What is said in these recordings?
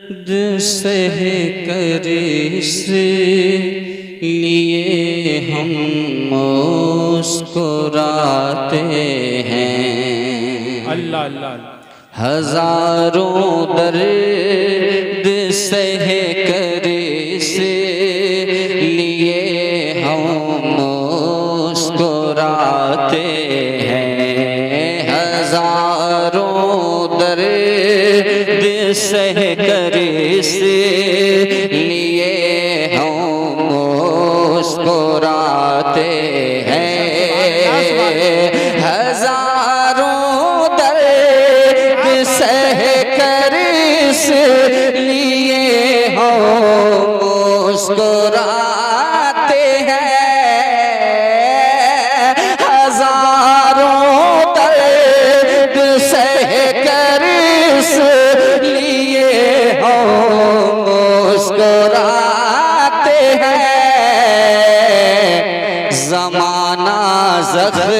सह कर इसलिए हम मुस्कुराते हैं। अल्लाह अल्लाह। हजारों दर्द सह कर इसलिए हम मुस्कुराते हैं। हजारों दर्द सह कर इसलिए हम मुस्कुराते हैं। हजारों दर्द सह कर इसलिए हम मुस्कुराते हैं। हजारों दर्द सह कर इसलिए हम मुस्कुराते हैं। ज़माना ज़ख्म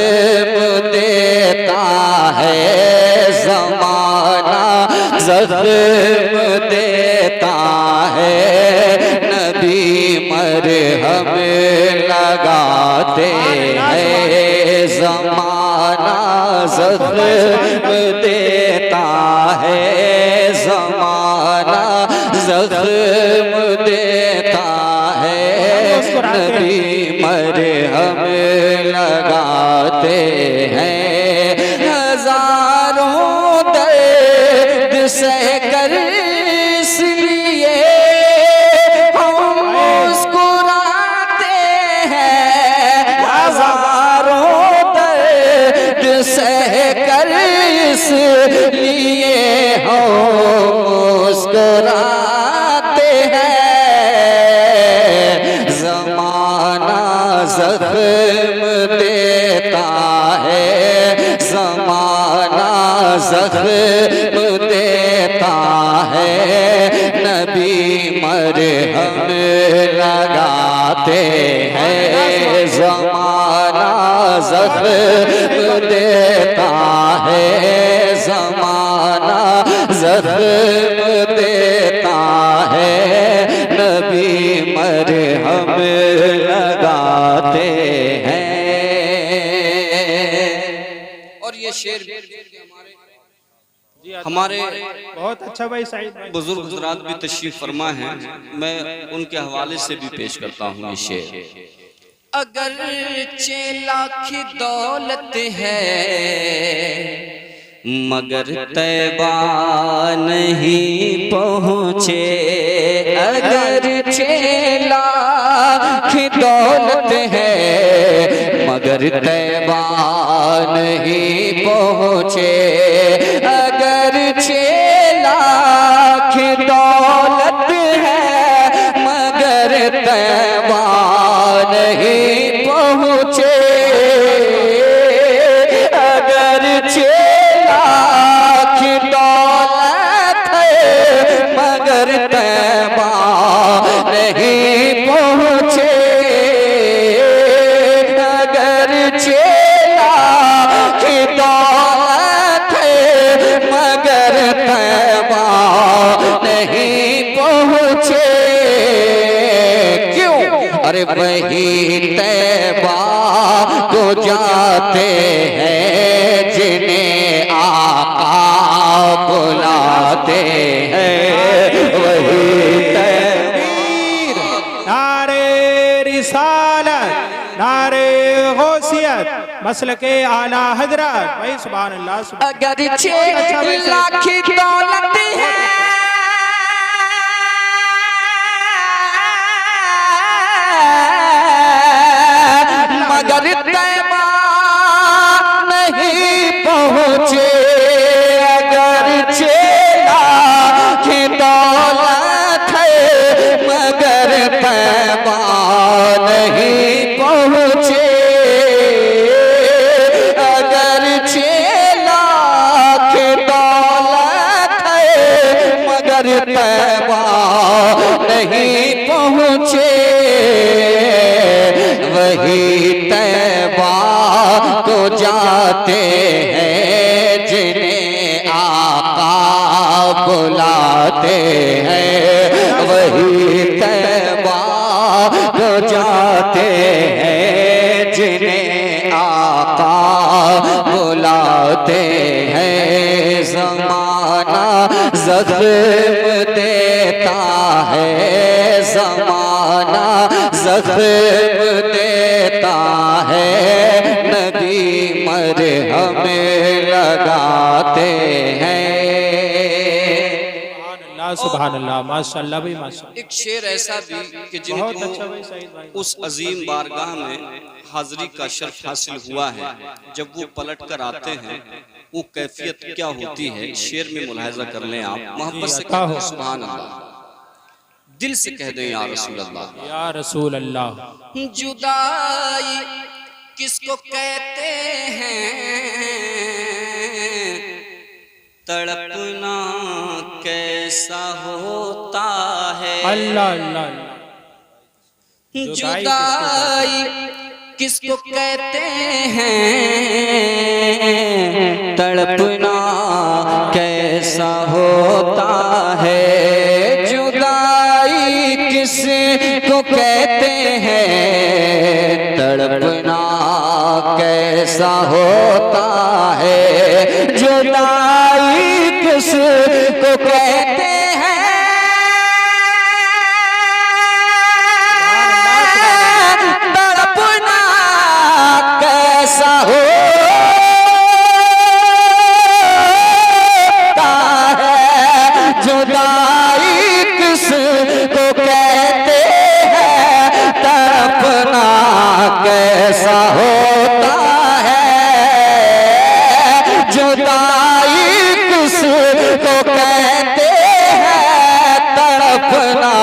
देता है, ज़माना ज़ख्म देता है, नबी मरहम लगाते हैं। ज़माना ज़ख्म देता है, ज़माना ज़ख्म देता है, नबी मरहम लगाते हैं। हजारों दर्द सह कर इसलिए हम मुस्कुराते हैं। हजारों दर्द सह कर इसलिए हम मुस्कुराते हैं। ज़माना ज़ख्म देता है, ज़माना ज़ख्म देता है, नबी मरहम लगाते हैं। ज़माना ज़ख्म देता है, ज़माना ज़ख्म देता है, नबी मरहम लगाते हैं। और ये शेर हमारे बहुत अच्छा भाई साहिद भाई। बुजुर्ग हज़रात भी तशरीफ फरमा हैं, मैं उनके हवाले से भी पेश करता हूँ ये शेर। अगर 6 लाख दौलत है मगर तैबा नहीं पहुँचे। अगर 6 लाख दौलत है मगर तैबा नहीं पहुँचे। अगर 6 लाख दौलत है मगर तैबा नहीं पहुँचे। अगर 6 लाख दौलत है मगर तैबा नहीं पहुँचे। अगर 6 लाख दौलत है मगर तैबा नहीं पहुँचे। क्यों? अरे वही तैबा को जाते हैं जिन्हें आका बुलाते हैं। वही तैबीर नारे रिसालत, नारे गौसियत, मसलके आला हजरत भाई। सुभान अल्लाह सुभान। अगर 6 लाख दौलत है मगर तैबा नहीं पहुँचे। अगर 6 लाख दौलत है मगर तैबा नहीं पहुँचे। अगर 6 लाख दौलत है मगर तैबा नहीं पहुँचे। वही तैबा को जाते हैं जिन्हें आका बुलाते हैं। देता है, ज़माना ज़ख्म देता है, नबी मरहम लगाते हैं। सुभान अल्लाह, माशाअल्लाह भाई माशाअल्लाह। एक शेर ऐसा भी कि बहुत अच्छा भाई जिनको सईद भाई। उस अजीम बारगाह में हाजिरी का शर्फ हासिल हुआ है, जब वो पलट कर आते हैं वो कैफियत क्या होती है, शेर में मुलाहिजा कर लें आप। मोहब्बत से कहते हैं सुभान अल्लाह, दिल से कह दें या रसूल अल्लाह, या रसूल अल्लाह। जुदाई किसको कहते हैं, तड़पना कैसा होता है। अल्लाह अल्लाह अल्लाह। जुदाई किसको कहते हैं, तड़पना कैसा होता है। जुदाई किसको कहते हैं, तड़पना कैसा होता है। जुदाई किसको कहते हैं, तड़पना कैसा होता है। जुदाई किसको कहते हैं, तड़पना कैसा होता है। जुदाई किसको कहते हैं, तड़पना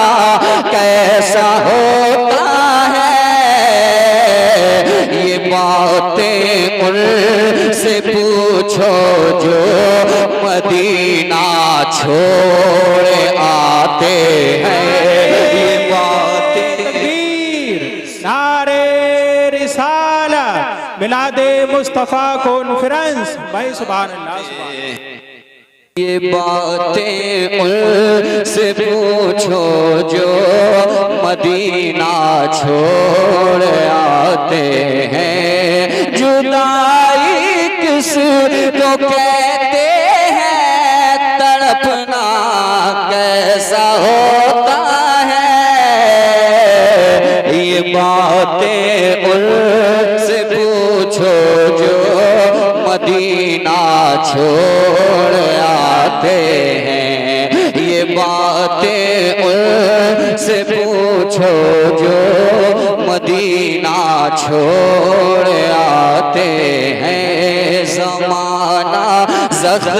कैसा होता है। ये बातें उनसे पूछो जो मदीना छोड़ आते हैं। ये बातें नारे रिसालत मिलादे मुस्तफ़ा कॉन्फ्रेंस भाई सुभान अल्लाह सुभान अल्लाह। ये बातें उनसे पूछो जो मदीना छोड़ आते हैं। जुदाई किसको कहते हैं, तड़पना कैसा होता है। ये बातें उनसे पूछो जो मदीना छोड़ आते हैं। ये बातें उनसे पूछो जो मदीना छोड़ आते हैं। ज़माना ज़ख्म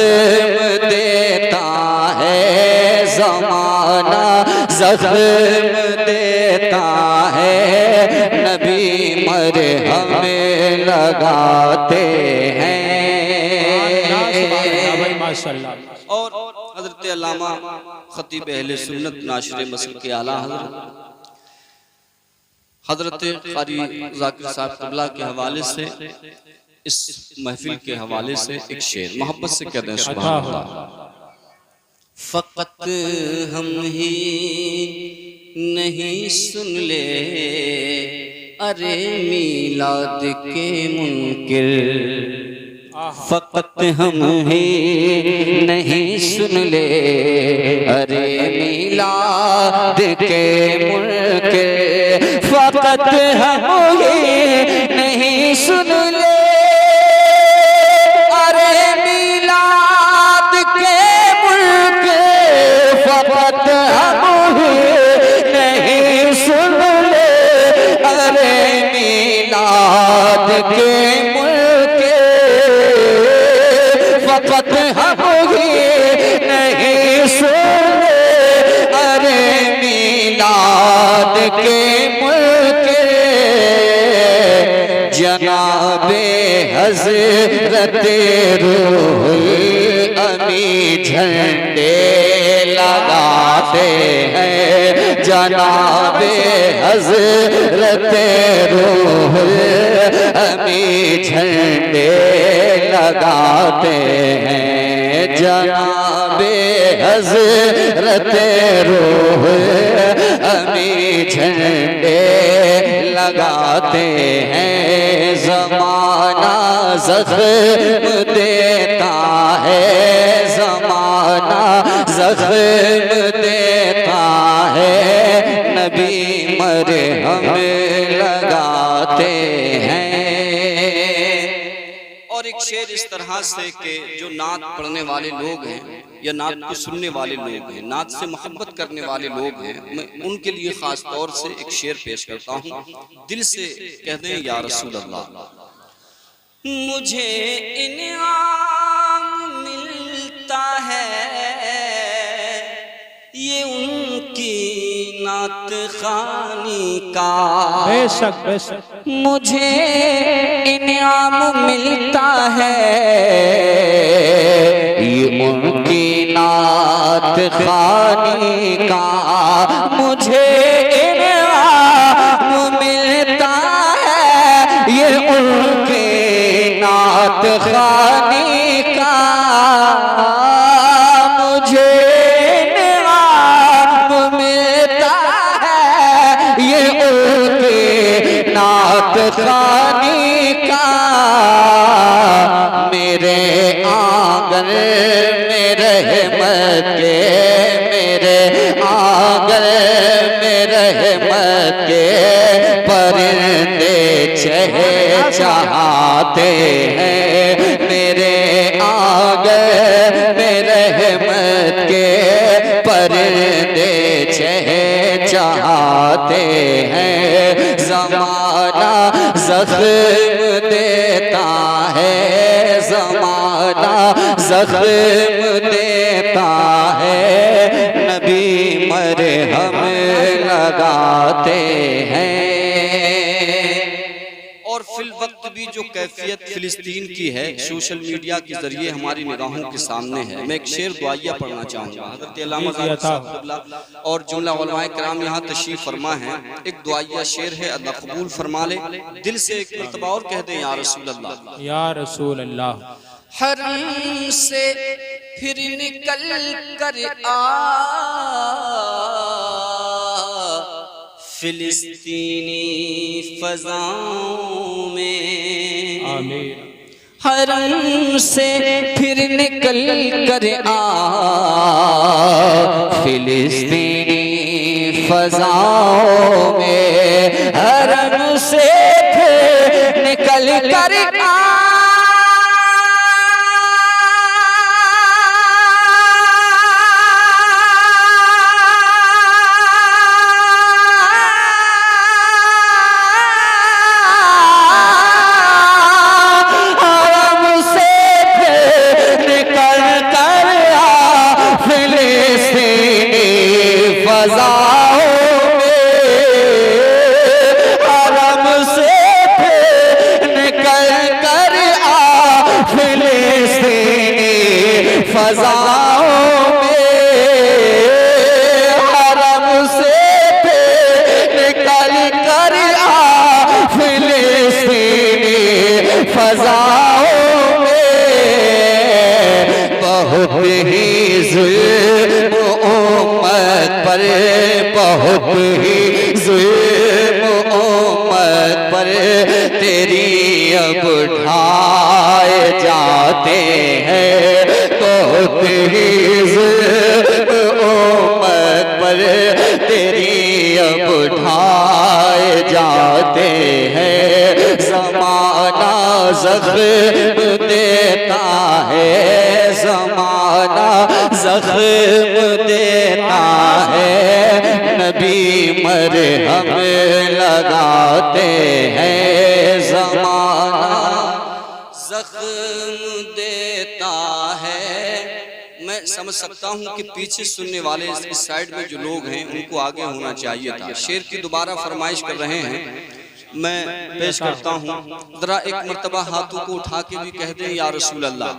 देता है, ज़माना ज़ख्म देता है, नबी मरहम लगाते हैं। माशाअल्लाह। और हज़रत अल्लामा खतीब अहले सुन्नत नाशिर मसल के आला हज़रत क़ारी ज़ाकिर साहब क़िबला के हवाले से, इस महफिल के हवाले से एक शेर मोहब्बत से कहते हैं सुभान अल्लाह। फ़क़त हम ही नहीं सुन ले, अरे मीलाद के मुनकिर। फ़क़त हम ही नहीं सुन ले, अरे मीलाद के मुनकिर। फ़क़त हम ही नहीं सुन ले, अरे मीलाद के मुनकिर। फ़क़त हम ही नहीं सुन ले, अरे मीलाद के फ़क़त हम ही नहीं सुने, अरे मीलाद के मुनकिर। जनाबे हज़रत रूहुल अमी झंडे लगाते हैं। जनाबे हज़रत रूहुल अमी झंडे लगाते हैं। जनाबे हज़रत रूहुल अमी झंडे लगाते हैं। ज़माना ज़ख्म देता है, ज़माना जख्म देता है, नबी मरहम लगाते हैं। और एक शेर इस तरह से कि जो नात पढ़ने वाले लोग हैं या नात को सुनने वाले लोग हैं, नात से मोहब्बत करने वाले लोग हैं, मैं उनके लिए खास तौर से एक शेर पेश करता हूँ। दिल से कह दें या रसूल अल्लाह, मुझे इनाम मिलता है ये उनकी नात खानी का, बेशक बेशक। मुझे इनाम मिलता है ये उनकी नात खानी का, मुझे इनाम मिलता है ये उनकी नात खानी का, मुझे इनाम मिलता है ये उनकी नात खानी का। मेरे आंगन में रहमत के, मेरे आंगन में रहमत के परिंदे चहचहाते हैं, मेरे आंगन में रहमत के परिंदे चहचहाते हैं। ज़माना ज़ख्म देता है, ज़माना ज़ख्म देता है, नबी मरहम लगाते हैं। और फिल वक्त भी जो कैफियत फिलिस्तीन की है सोशल मीडिया के जरिए हमारी निगाहों के सामने है। मैं एक शेर दुआया पढ़ना चाहूँगा। हज़रत अल्लामा साहब और जुमला उलमाए किराम यहाँ तशरीफ फरमा है। एक दुआया शेर है, अल्लाह कबूल फरमा ले। दिल से एक मरतबा और कह दें या रसूल अल्लाह, या रसूल अल्लाह। हरम से फिर निकल कर आ फिलिस्तीनी फजाओं में, आमीन। हरम से फिर निकल कर आ फिलिस्तीनी फजाओं में, हरम से फिर निकल कर आ फजाओं में, हरम से निकल कर आ फिलिस्तीनी फजाओं में, बहुत ही जुल्म उम्मत पर, बहुत ही जुल्म उम्मत पर तेरी अब ढाए जाते हैं, बहुत ही जुल्म उम्मत पर तेरी अब ढाए जाते हैं। ज़माना ज़ख्म देता है, ज़माना ज़ख्म देता है, नबी मरहम लगाते हैं। ज़माना ज़ख्म देता है। मैं समझ सकता हूँ कि पीछे सुनने वाले इस साइड में जो लोग हैं उनको आगे होना चाहिए था। शेर की दोबारा फरमाइश कर रहे हैं, मैं पेश करता हूँ। जरा एक मर्तबा हाथों को उठा के भी कह दें या रसूल अल्लाह,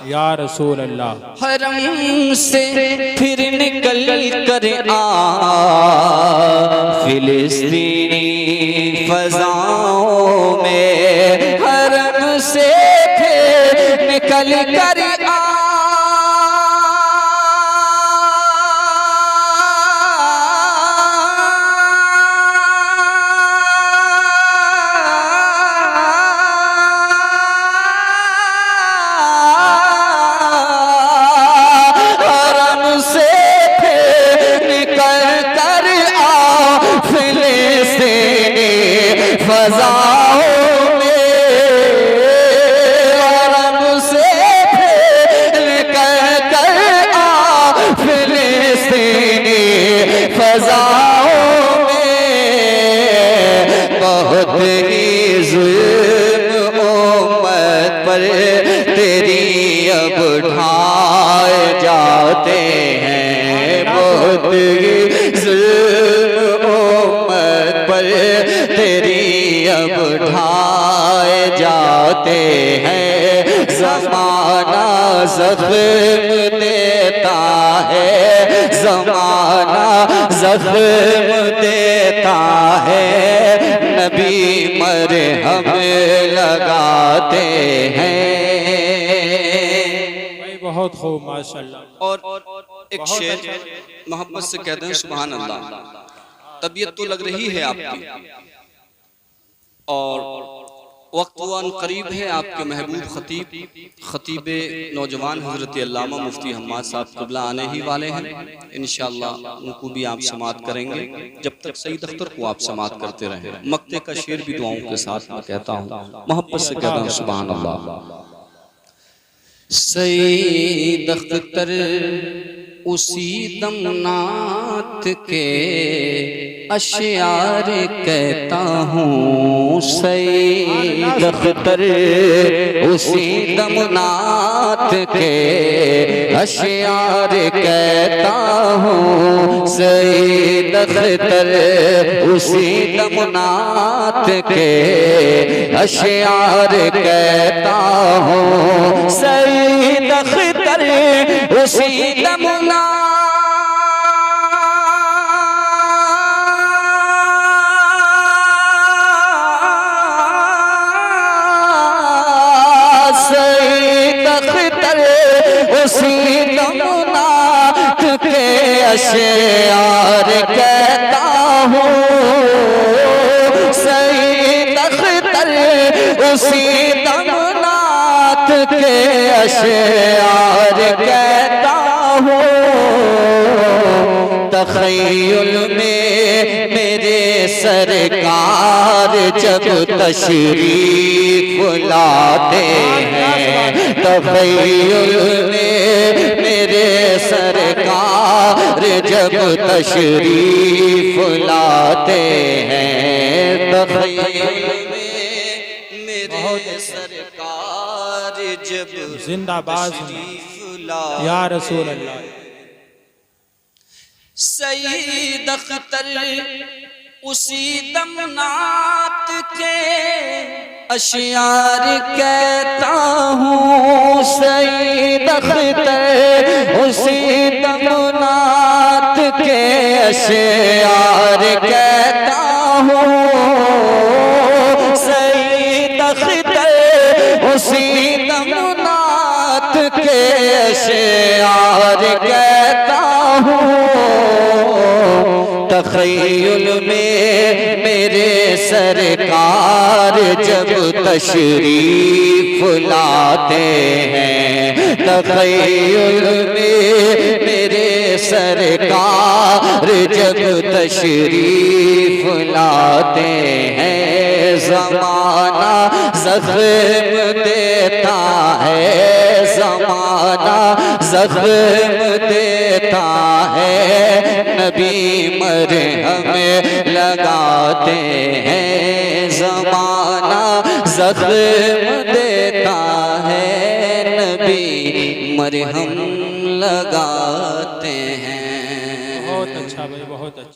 या रसूल अल्लाह। हरम से फिर निकल कर आ फिलिस्तीनी फजाओं में, हरम से फिर निकल कर आ हरम से फजाओं में, अरब से निकल कर आ फिलिस्तीनी फजाओं में। बहुत ही जुल्म उम्मत पर तेरी अब ढाए जाते हैं, बहुत ही जुल्म उम्मत पर तेरी अब ढाए जाते हैं। ज़माना ज़ख्म देता है, ज़माना ज़ख्म देता है, नबी मरहम लगाते हैं। भाई बहुत खूब माशाल्लाह। और एक शेर मोहब्बत से कहते हैं सुभान अल्लाह। तबीयत तो लग रही है आपकी और वक्त वन करीब है, आपके महबूब खतीब नौजवान हजरत अल्लामा मुफ्ती हम्माद साहब क़िबला आने ही वाले हैं। इंशाअल्लाह उनको भी आप समात करेंगे, जब तक सईद अख्तर को आप समात करते रहें। मक्ते का शेर भी दुआओं के साथ मैं कहता हूँ, मोहब्बत से कहता हूँ सुभान अल्लाह। सईद अख्तर उसी दमनात के अशयार कहता हूँ, सईद अख्तर उसी दमनात के अशयार कहता हूँ, सईद अख्तर उसी दमनात के अशयार कहता हूँ, सईद अख्तर उसी दमनात उसी दमनात के अशयार कहता हूँ, सईद अख्तर उसी दमनात के अशयार कहता हूँ। तख़य्युल में मेरे सरकार जब तशरीफ लाते हैं, तख़य्युल में मेरे सरकार जब तशरीफ लाते हैं, तख़य्युल में मेरे सरकार जब जिंदाबाद तशरीफ लाते या रसूल अल्लाह। सईद अख्तर उसी दमनात के अशयार कहता हूँ, सईद अख्तर उसी दमनात के अशयार कहता हूँ, सईद अख्तर उसी दमनात के अशयार कहता हूँ। तख़य्युल में मेरे सरकार जब तशरीफ लाते हैं, तख़य्युल में मेरे सरकार जब तशरीफ लाते हैं, ज़माना ज़ख्म देता है, ज़माना ज़ख्म देता है, नबी मरहम लगाते हैं। ज़माना ज़ख्म देता है, नबी मरहम लगाते हैं। बहुत अच्छा भाई, बहुत अच्छा।